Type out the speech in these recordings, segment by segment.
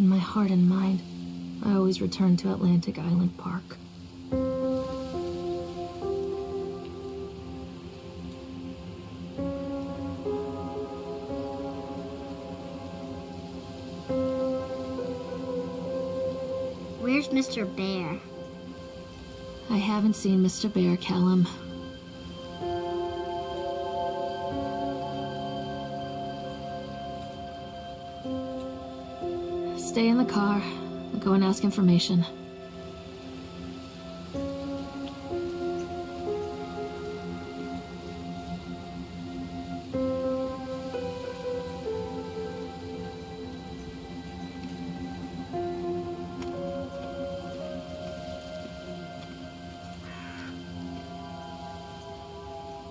In my heart and mind, I always return to Atlantic Island Park. Where's Mr. Bear? I haven't seen Mr. Bear, Callum. Stay in the car. I'll go and ask information.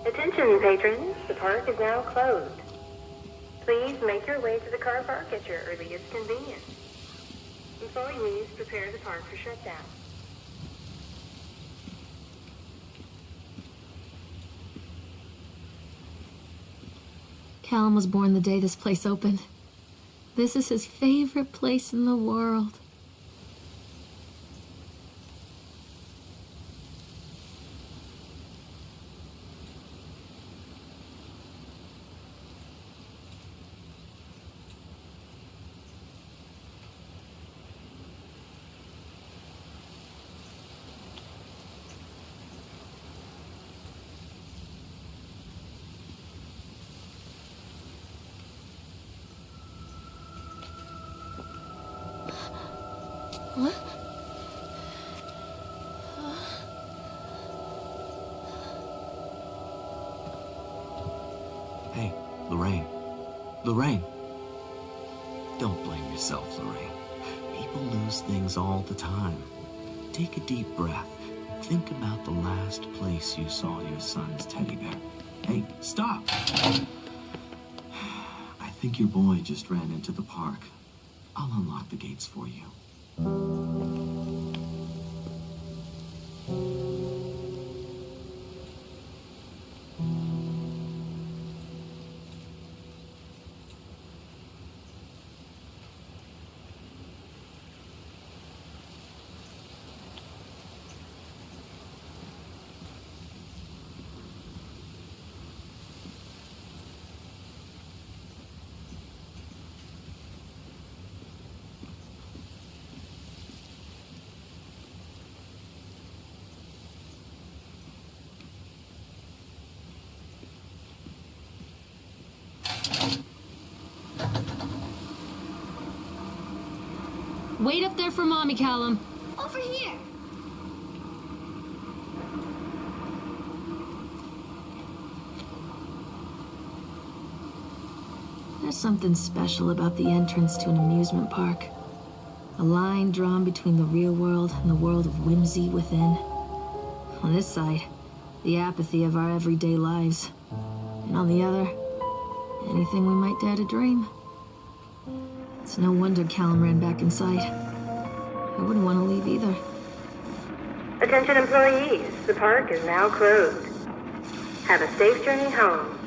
Attention, patrons. The park is now closed. Please make your way to the car park at your earliest convenience. Employees prepare the park for shutdown. Callum was born the day this place opened. This is his favorite place in the world. What? Hey, Lorraine. Lorraine! Don't blame yourself, Lorraine. People lose things all the time. Take a deep breath and think about the last place you saw your son's teddy bear. Hey, stop! I think your boy just ran into the park. I'll unlock the gates for you. Wait up there for Mommy, Callum. Over here. There's something special about the entrance to an amusement park. A line drawn between the real world and the world of whimsy within. On this side, the apathy of our everyday lives. And on the other, anything we might dare to dream. It's no wonder Callum ran back inside. I wouldn't want to leave either. Attention, employees. The park is now closed. Have a safe journey home.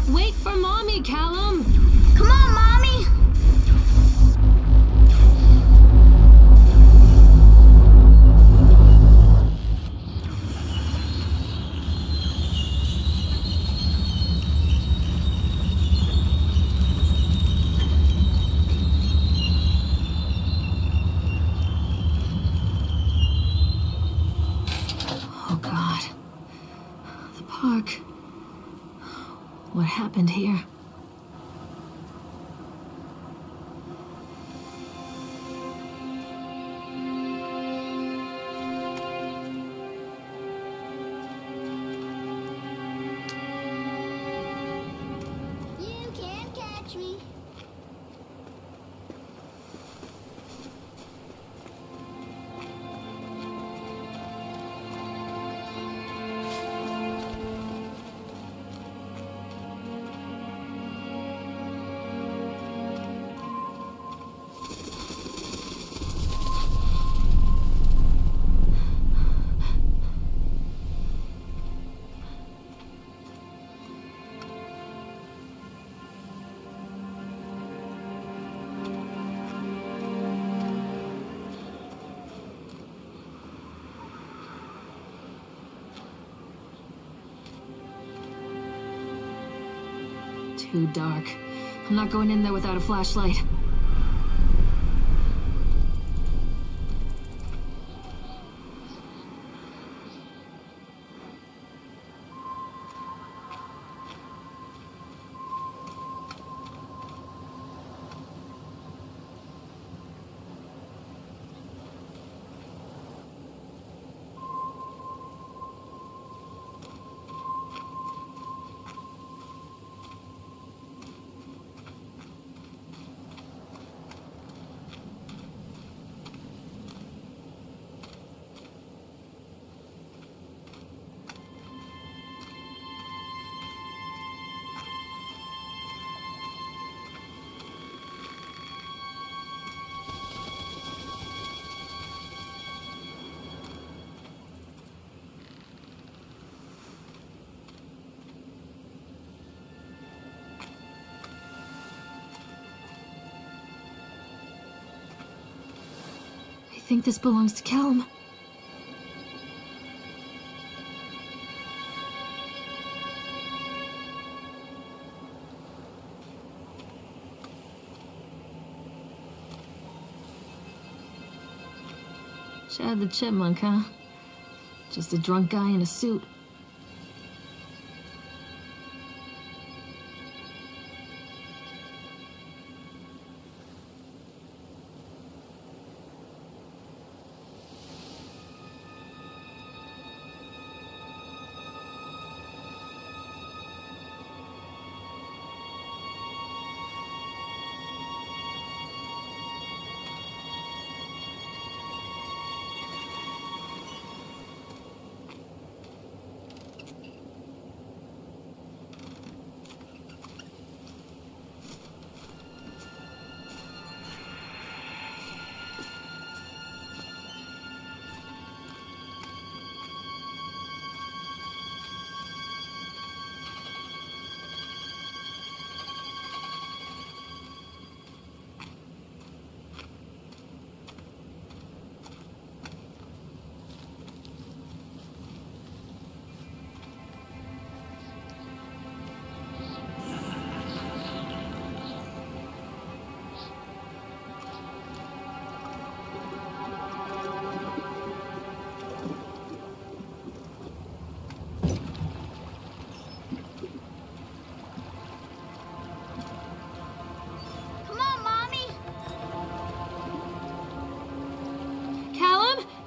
Wait for Mommy, Callum! Come on, Mommy! Oh, God. The park. What happened here? You can't catch me. too dark. I'm not going in there without a flashlight. I think this belongs to Callum. Chad the Chipmunk, huh? Just a drunk guy in a suit.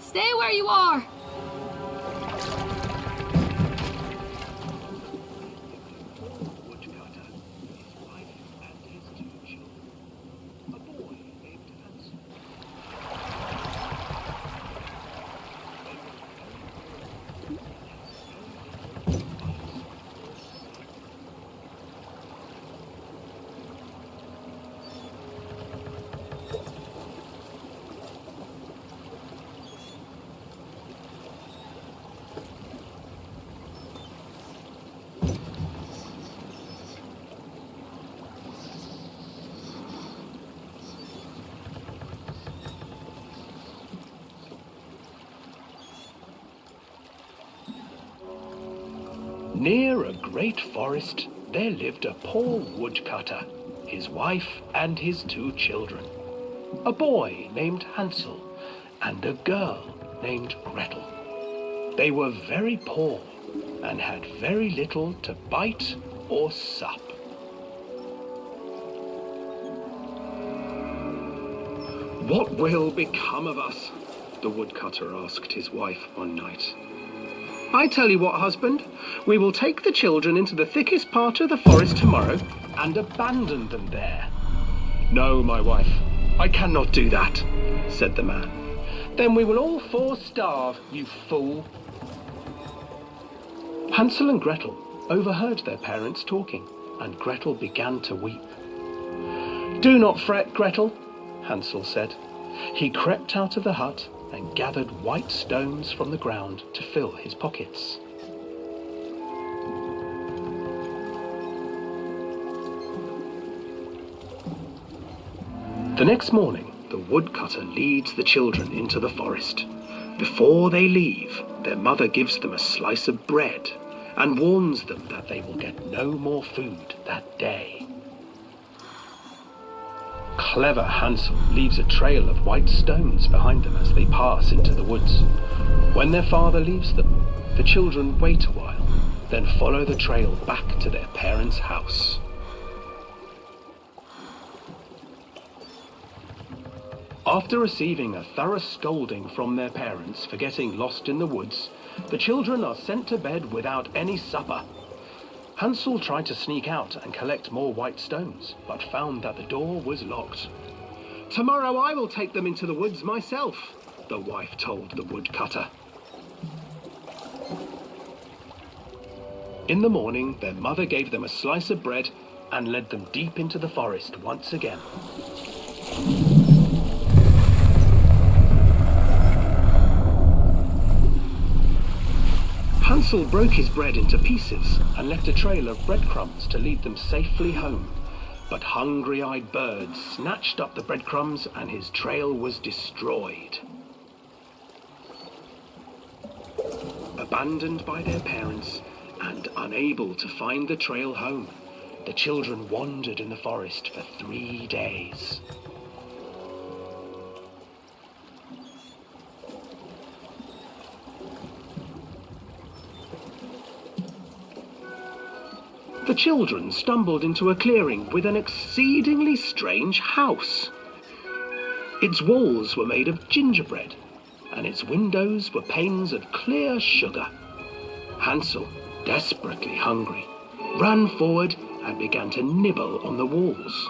Stay where you are! Near a great forest, there lived a poor woodcutter, his wife and his 2 children, a boy named Hansel and a girl named Gretel. They were very poor and had very little to bite or sup. "What will become of us?" the woodcutter asked his wife one night. "I tell you what, husband, we will take the children into the thickest part of the forest tomorrow and abandon them there." "No, my wife, I cannot do that," said the man. "Then we will all 4 starve, you fool." Hansel and Gretel overheard their parents talking, and Gretel began to weep. "Do not fret, Gretel," Hansel said. He crept out of the hut and gathered white stones from the ground to fill his pockets. The next morning, the woodcutter leads the children into the forest. Before they leave, their mother gives them a slice of bread and warns them that they will get no more food that day. Clever Hansel leaves a trail of white stones behind them as they pass into the woods. When their father leaves them, the children wait a while, then follow the trail back to their parents' house. After receiving a thorough scolding from their parents for getting lost in the woods, the children are sent to bed without any supper. Hansel tried to sneak out and collect more white stones, but found that the door was locked. "Tomorrow I will take them into the woods myself," the wife told the woodcutter. In the morning, their mother gave them a slice of bread and led them deep into the forest once again. Hansel broke his bread into pieces and left a trail of breadcrumbs to lead them safely home. But hungry-eyed birds snatched up the breadcrumbs and his trail was destroyed. Abandoned by their parents and unable to find the trail home, the children wandered in the forest for 3 days. The children stumbled into a clearing with an exceedingly strange house. Its walls were made of gingerbread, and its windows were panes of clear sugar. Hansel, desperately hungry, ran forward and began to nibble on the walls.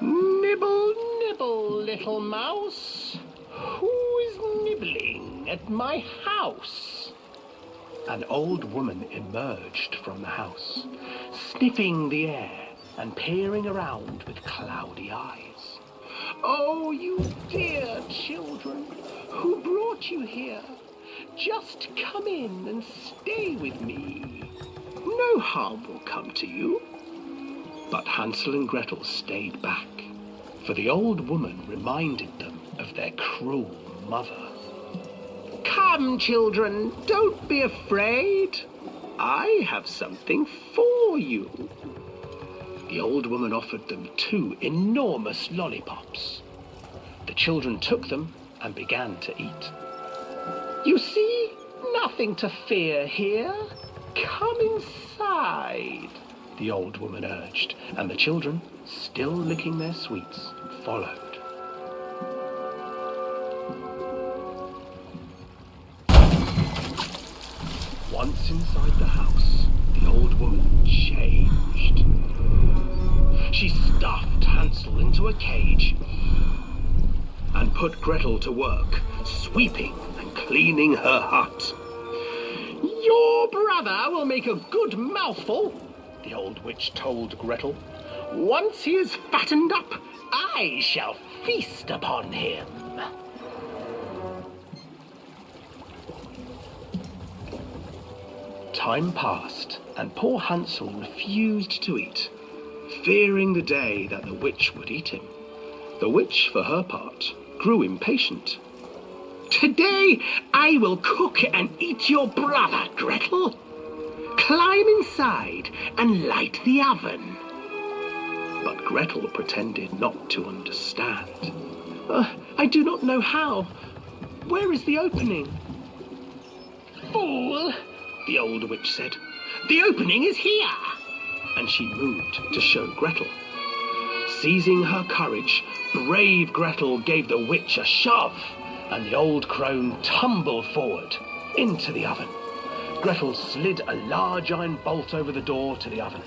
"Nibble, nibble, little mouse. Who is nibbling at my house?" An old woman emerged from the house, sniffing the air and peering around with cloudy eyes. "Oh, you dear children, who brought you here? Just come in and stay with me. No harm will come to you." But Hansel and Gretel stayed back, for the old woman reminded them of their cruel mother. "Come, children, don't be afraid. I have something for you." The old woman offered them 2 enormous lollipops. The children took them and began to eat. "You see, nothing to fear here. Come inside," the old woman urged, and the children, still licking their sweets, followed. Once inside the house, the old woman changed. She stuffed Hansel into a cage and put Gretel to work, sweeping and cleaning her hut. "Your brother will make a good mouthful," the old witch told Gretel. "Once he is fattened up, I shall feast upon him." Time passed, and poor Hansel refused to eat, fearing the day that the witch would eat him. The witch, for her part, grew impatient. "Today I will cook and eat your brother, Gretel. Climb inside and light the oven." But Gretel pretended not to understand. "I do not know how. Where is the opening?" "Fool," the old witch said. "The opening is here." And she moved to show Gretel. Seizing her courage, brave Gretel gave the witch a shove, and the old crone tumbled forward into the oven. Gretel slid a large iron bolt over the door to the oven.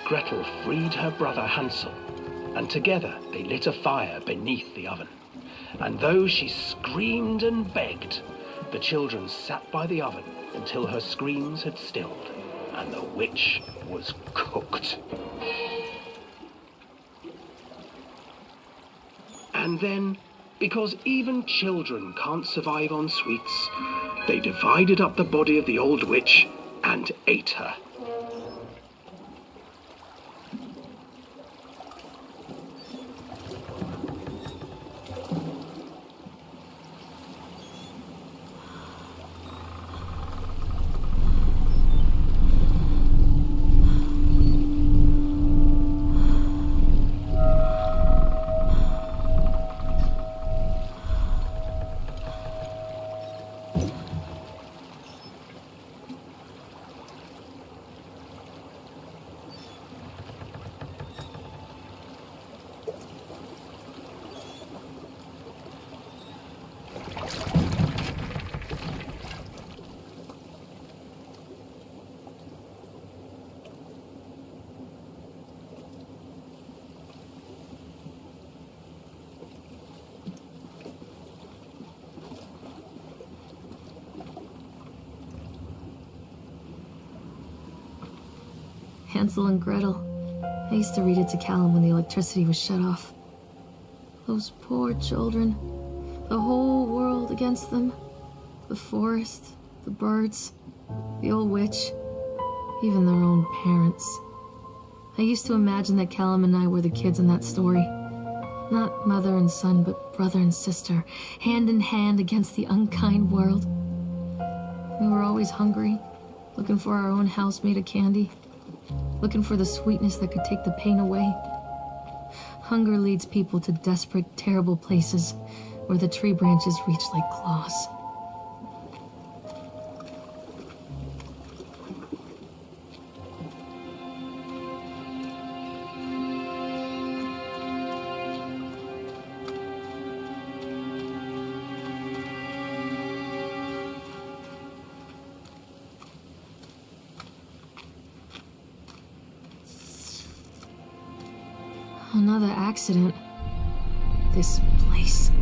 Gretel freed her brother Hansel, and together they lit a fire beneath the oven. And though she screamed and begged, the children sat by the oven until her screams had stilled and the witch was cooked. And then, because even children can't survive on sweets, they divided up the body of the old witch and ate her. Hansel and Gretel. I used to read it to Callum when the electricity was shut off. Those poor children. The whole world against them. The forest, the birds, the old witch, even their own parents. I used to imagine that Callum and I were the kids in that story. Not mother and son, but brother and sister, hand in hand against the unkind world. We were always hungry, looking for our own house made of candy, looking for the sweetness that could take the pain away. Hunger leads people to desperate, terrible places where the tree branches reach like claws. Another accident. This place.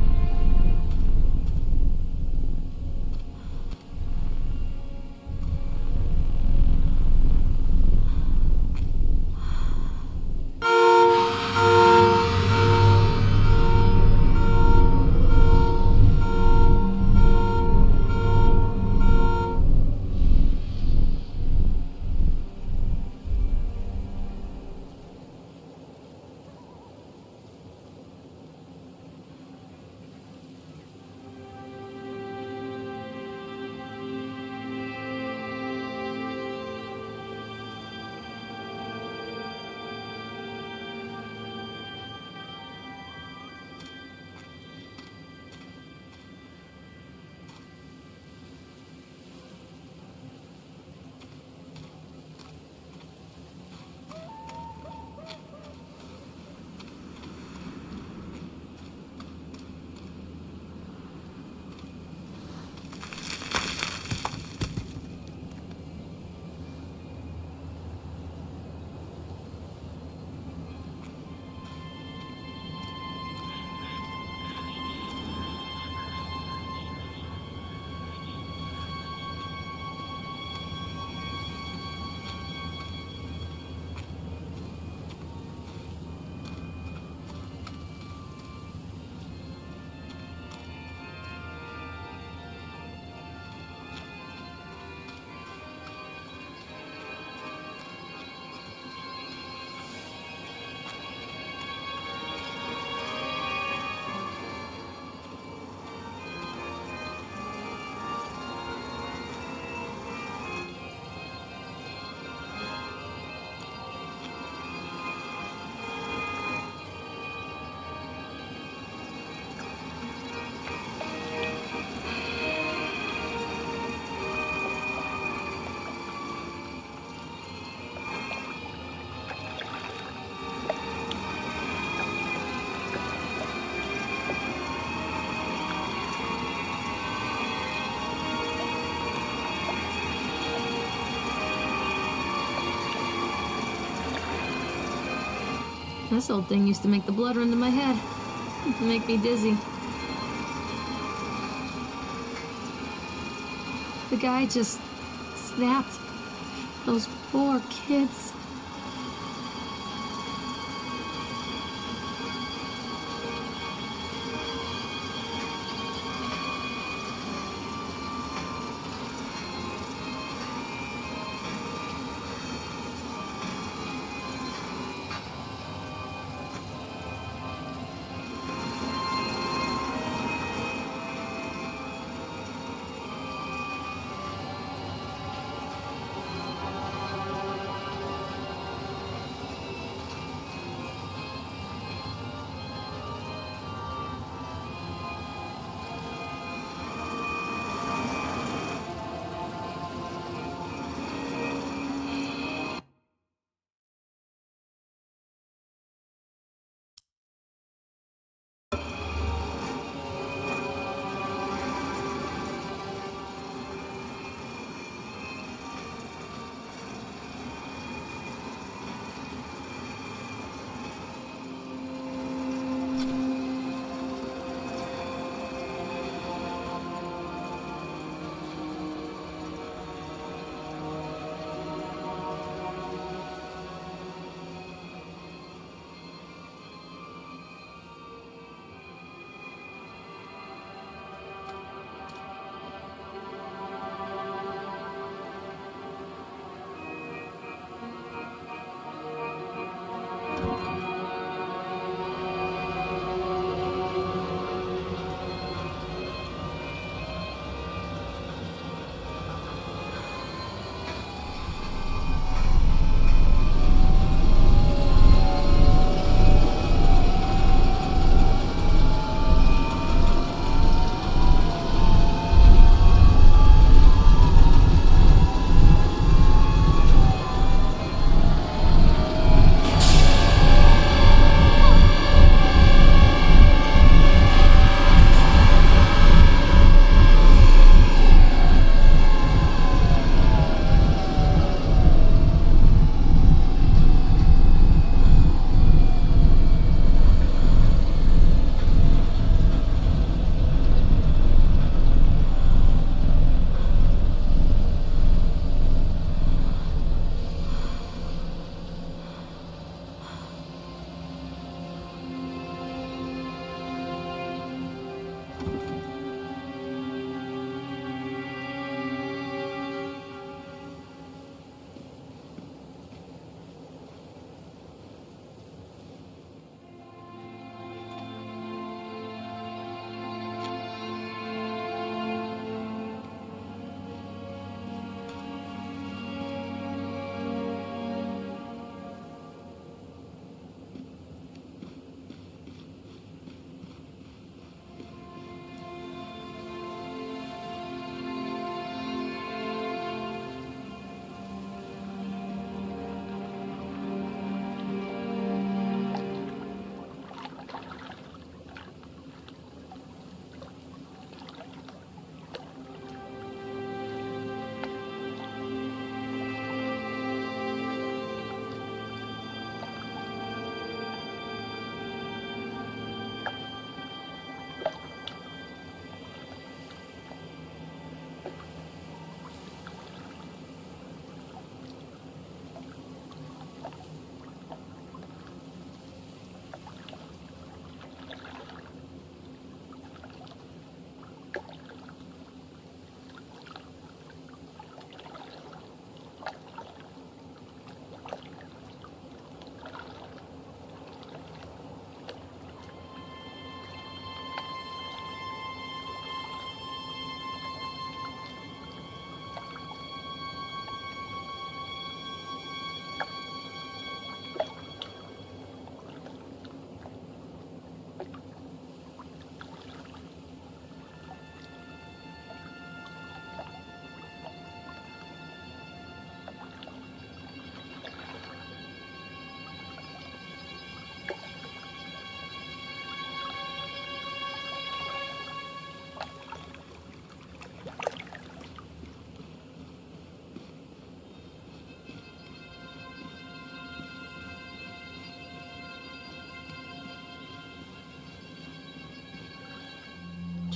This old thing used to make the blood run to my head. Make me dizzy. The guy just snapped. Those poor kids.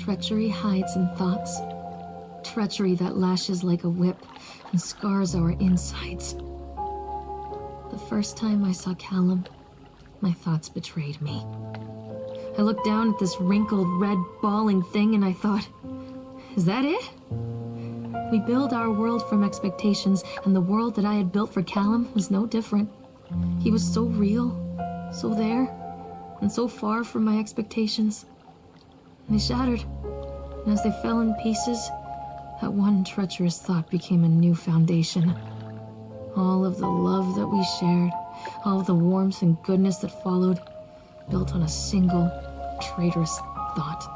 treachery hides in thoughts. Treachery that lashes like a whip and scars our insides. The first time I saw Callum, my thoughts betrayed me. I looked down at this wrinkled, red, bawling thing and I thought, is that it? We build our world from expectations, and the world that I had built for Callum was no different. He was so real, so there, and so far from my expectations. And they shattered, and as they fell in pieces, that one treacherous thought became a new foundation. All of the love that we shared, all of the warmth and goodness that followed, built on a single, traitorous thought.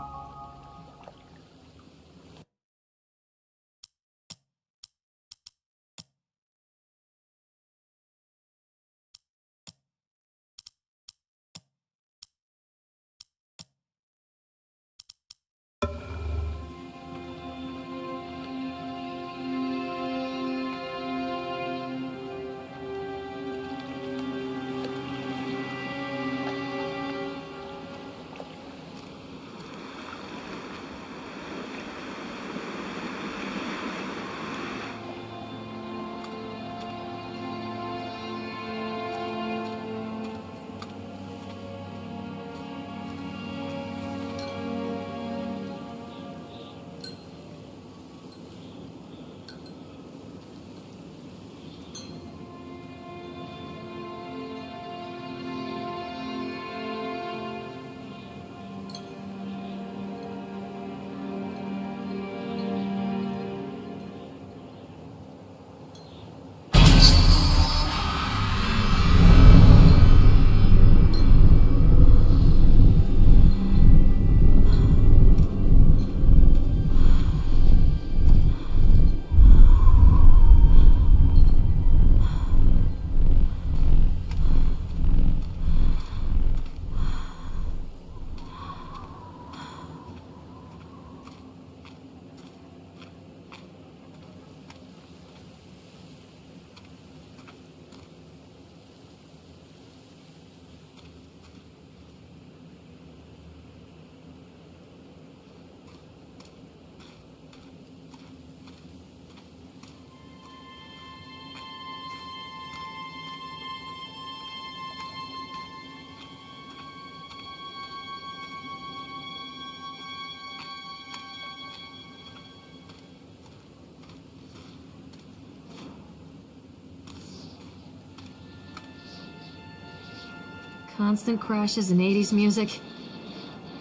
Constant crashes and 80s music.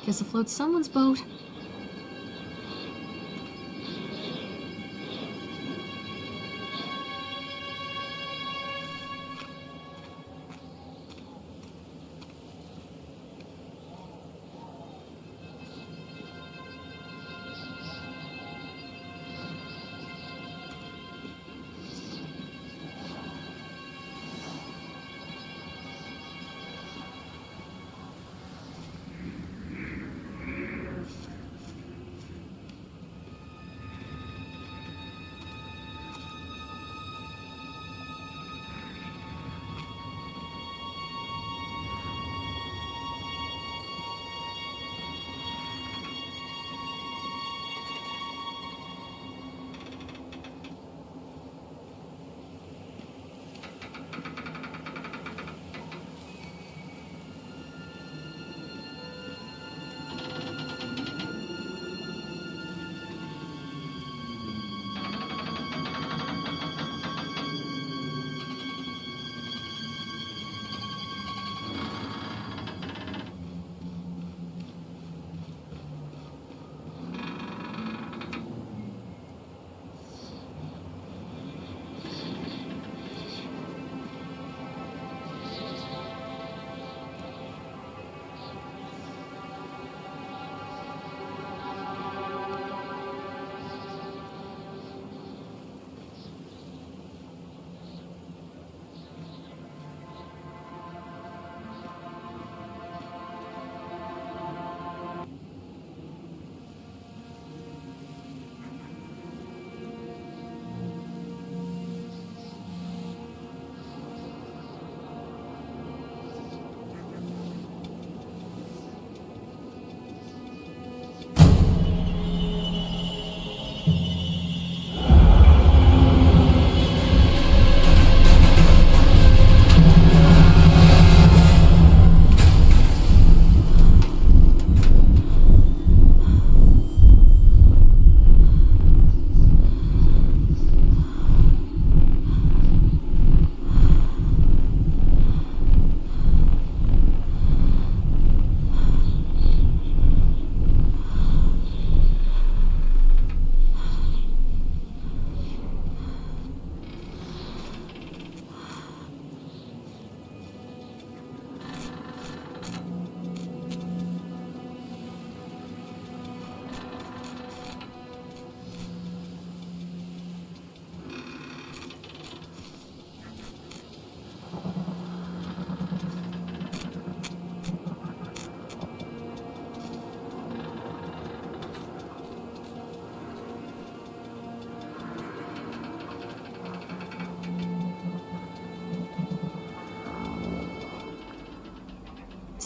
Guess it floats someone's boat.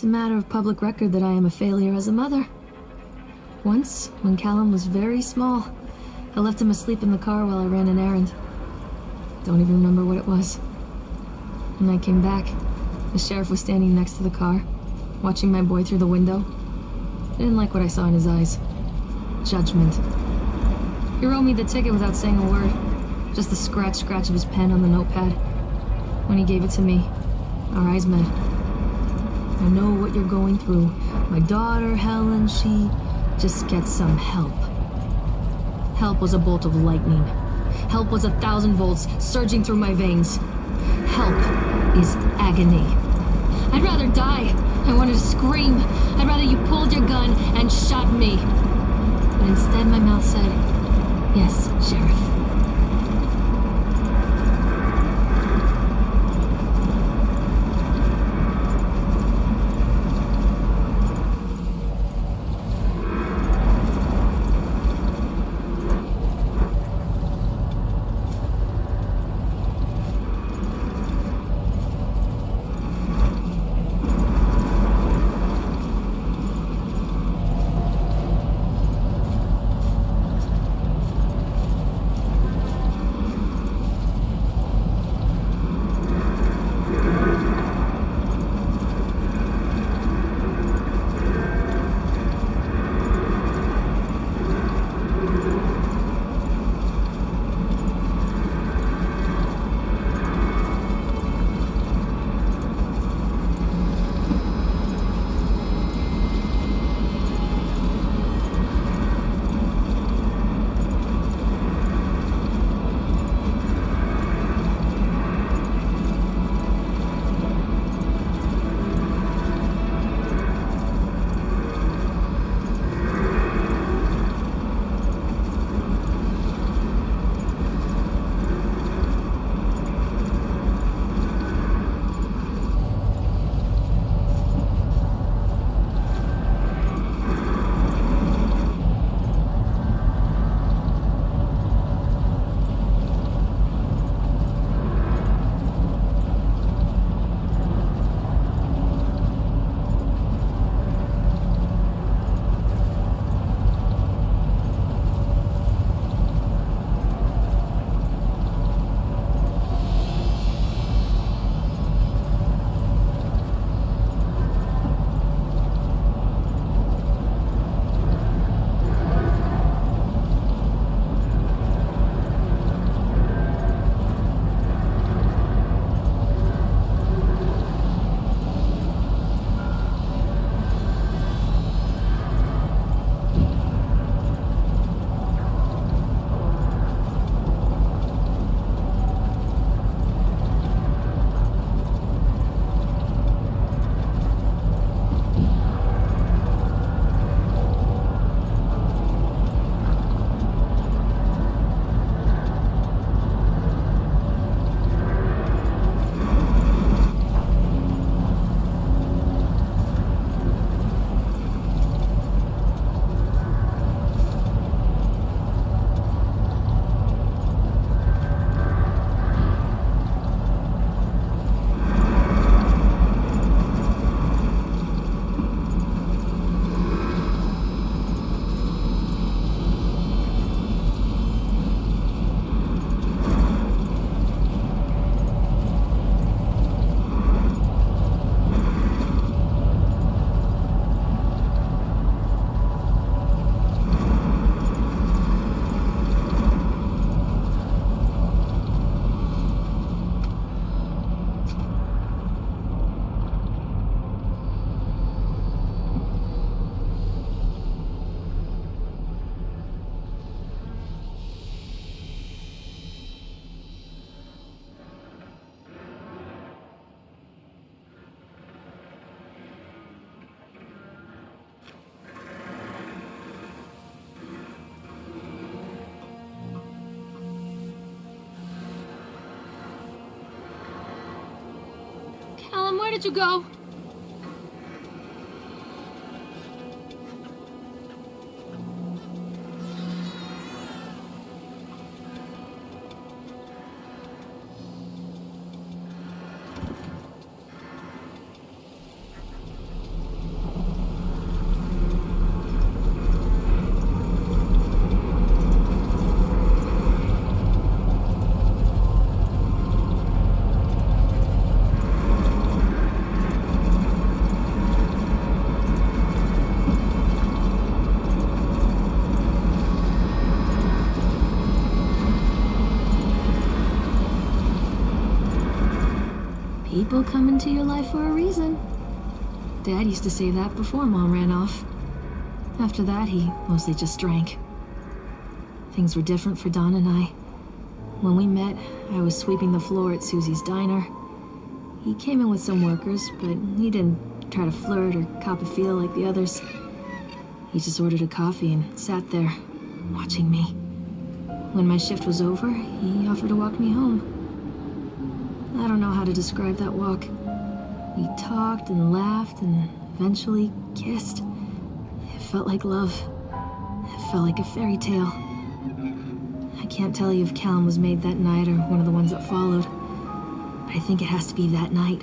It's a matter of public record that I am a failure as a mother. Once, when Callum was very small, I left him asleep in the car while I ran an errand. Don't even remember what it was. When I came back, the sheriff was standing next to the car, watching my boy through the window. I didn't like what I saw in his eyes. Judgment. He wrote me the ticket without saying a word. Just the scratch of his pen on the notepad. When he gave it to me, our eyes met. I know what you're going through. My daughter, Helen, she just gets some help. Help was a bolt of lightning. Help was 1,000 volts surging through my veins. Help is agony. I'd rather die. I wanted to scream. I'd rather you pulled your gun and shot me. But instead my mouth said, "Yes, Sheriff." Where did you go? People come into your life for a reason. Dad used to say that before Mom ran off. After that, he mostly just drank. Things were different for Don and I. When we met, I was sweeping the floor at Susie's diner. He came in with some workers, but he didn't try to flirt or cop a feel like the others. He just ordered a coffee and sat there, watching me. When my shift was over, he offered to walk me home. I don't know how to describe that walk. We talked and laughed and eventually kissed. It felt like love. It felt like a fairy tale. I can't tell you if Callum was made that night or one of the ones that followed. But I think it has to be that night.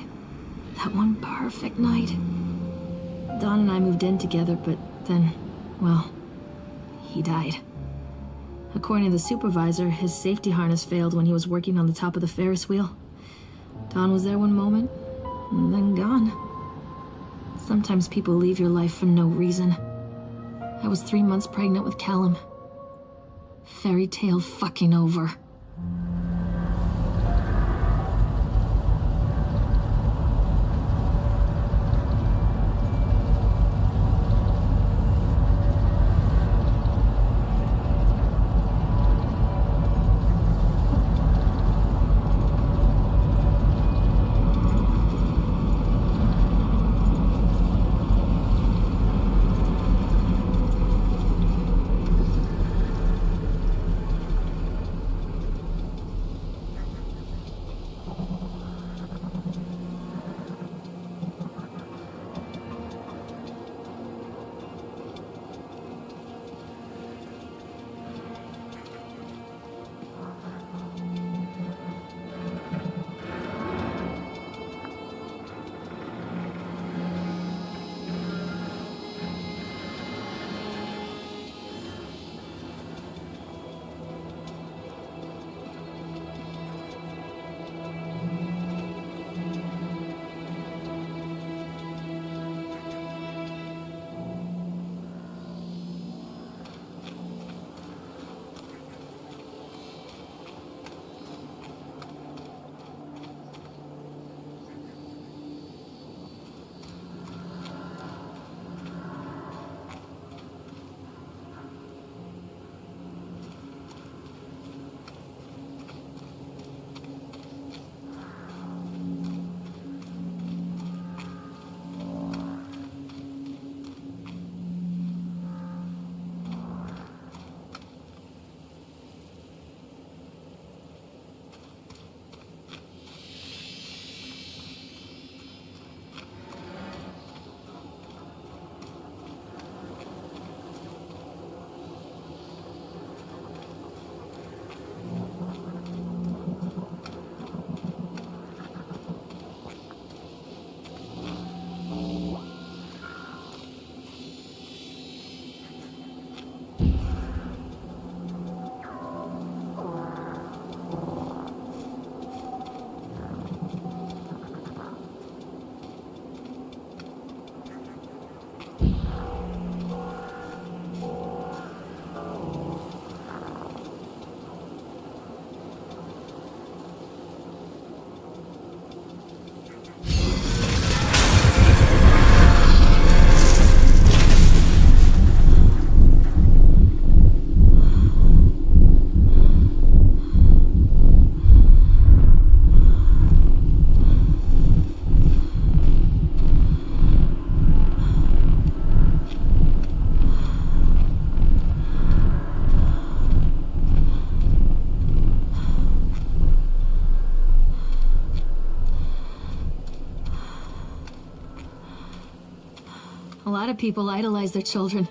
That one perfect night. Don and I moved in together, but then, well, he died. According to the supervisor, his safety harness failed when he was working on the top of the Ferris wheel. Don was there one moment, and then gone. Sometimes people leave your life for no reason. I was 3 months pregnant with Callum. Fairy tale fucking over. A lot of people idolize their children.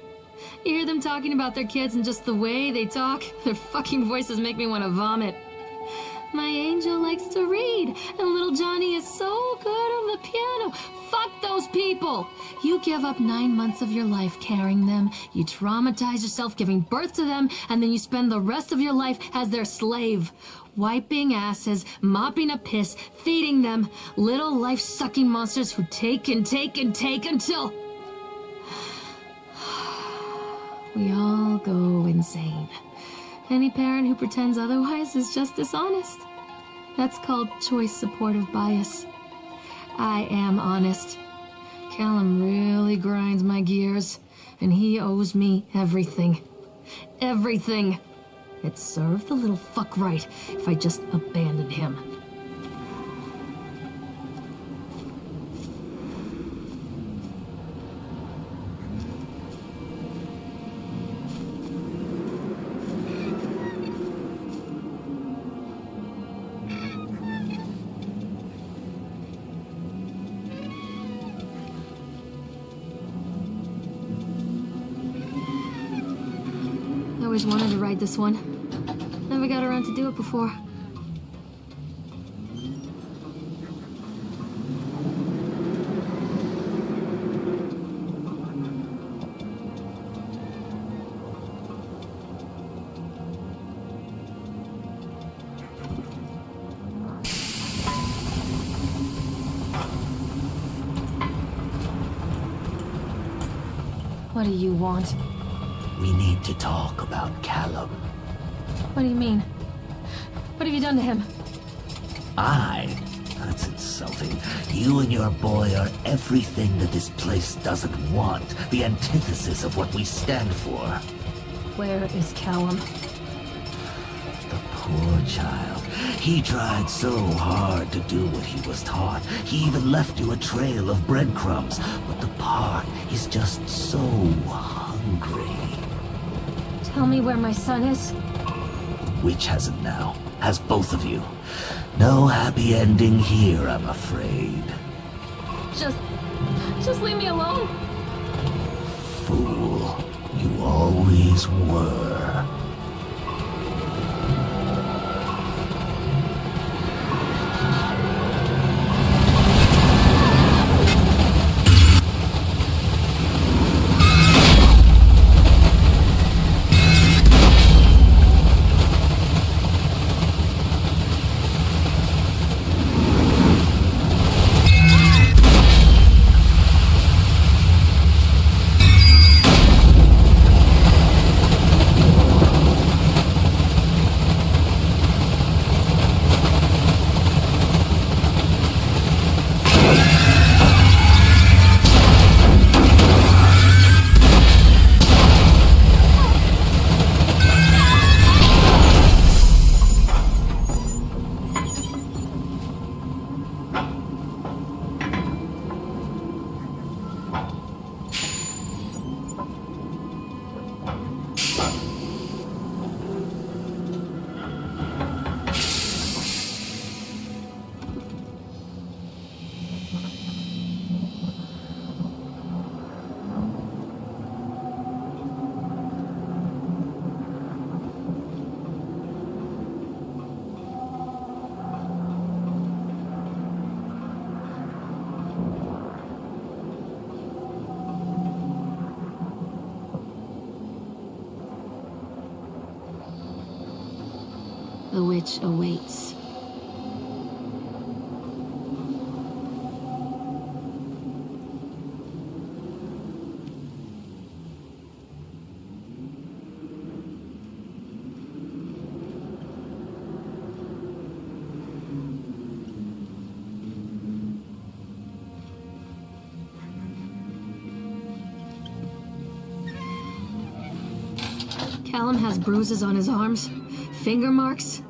You hear them talking about their kids and just the way they talk, their fucking voices make me want to vomit. My angel likes to read, and little Johnny is so good on the piano. Fuck those people! You give up 9 months of your life carrying them, you traumatize yourself giving birth to them, and then you spend the rest of your life as their slave. Wiping asses, mopping up piss, feeding them. Little life-sucking monsters who take and take and take until... we all go insane. Any parent who pretends otherwise is just dishonest. That's called choice supportive bias. I am honest. Callum really grinds my gears, and he owes me everything. Everything. It'd serve the little fuck right if I just abandoned him. I always wanted to ride this one. Never got around to do it before. What do you want? We need to talk about Callum. What do you mean? What have you done to him? That's insulting. You and your boy are everything that this place doesn't want. The antithesis of what we stand for. Where is Callum? The poor child. He tried so hard to do what he was taught. He even left you a trail of breadcrumbs. But the park is just so hungry. Tell me where my son is. Which has it now? Has both of you. No happy ending here, I'm afraid. Just leave me alone. Fool. You always were. The witch awaits. Callum has bruises on his arms, finger marks.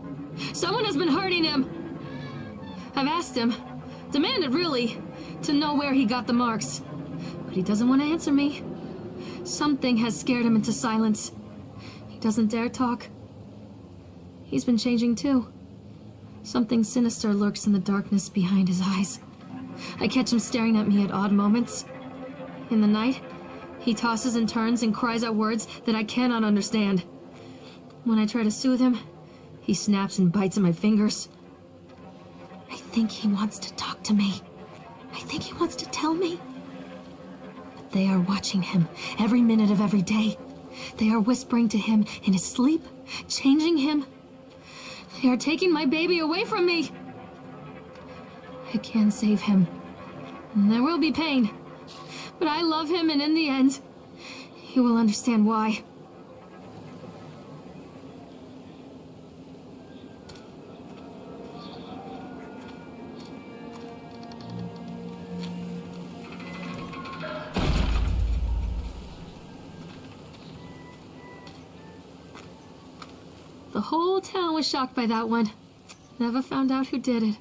Someone has been hurting him. I've asked him, demanded really, to know where he got the marks. But he doesn't want to answer me. Something has scared him into silence. He doesn't dare talk. He's been changing too. Something sinister lurks in the darkness behind his eyes. I catch him staring at me at odd moments. In the night, he tosses and turns and cries out words that I cannot understand. When I try to soothe him, he snaps and bites at my fingers. I think he wants to talk to me. I think he wants to tell me. But they are watching him every minute of every day. They are whispering to him in his sleep, changing him. They are taking my baby away from me. I can save him. And there will be pain. But I love him, and in the end, he will understand why. The whole town was shocked by that one. Never found out who did it.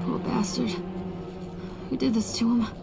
Poor bastard. Who did this to him?